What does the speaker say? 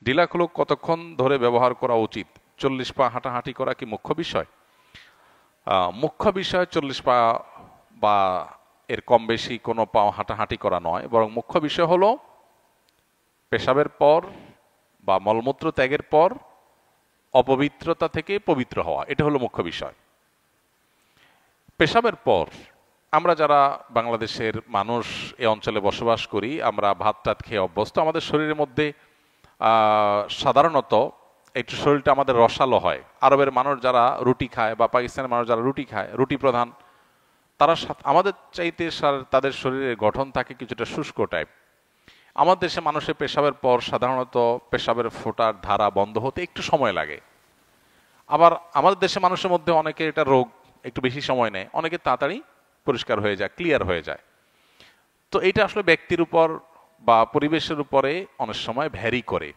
ঢিলা খুলুক কতক্ষণ ধরে ব্যবহার করা উচিত? 40 পা হাঁটাহাঁটি করা কি মুখ্য বিষয়? মুখ্য বিষয় 40 পা বা এর কম বেশি কোনো পা হাঁটাহাঁটি করা নয়, বরং মুখ্য বিষয় হলো পেশাবের পর বা মলমূত্র ত্যাগের পর অপবিত্রতা থেকে পবিত্র হওয়া, এটা হলো মুখ্য বিষয়। পেশাবের পর আমরা যারা বাংলাদেশের মানুষ এ অঞ্চলে বসবাস করি, আমরা ভাত টাত খেয়ে অভ্যস্ত। আমাদের শরীরের মধ্যে সাধারণত একটু শরীরটা আমাদের রসালো হয়। আরবের মানুষ যারা রুটি খায় বা পাকিস্তানের মানুষ যারা রুটি খায়, রুটি প্রধান, তারা আমাদের চাইতে তাদের শরীরের গঠন থাকে কিছুটা শুষ্ক টাইপ। আমাদের দেশে মানুষের পেশাবের পর সাধারণত পেশাবের ফোঁটার ধারা বন্ধ হতে একটু সময় লাগে। আবার আমাদের দেশে মানুষের মধ্যে অনেকে এটা রোগ একটু বেশি সময় নেয়, অনেকে তাড়াতাড়ি পরিষ্কার হয়ে যায়, ক্লিয়ার হয়ে যায়। তো এটা আসলে ব্যক্তির উপর বা পরিবেশের উপরে অনেক সময় ভ্যারি করে।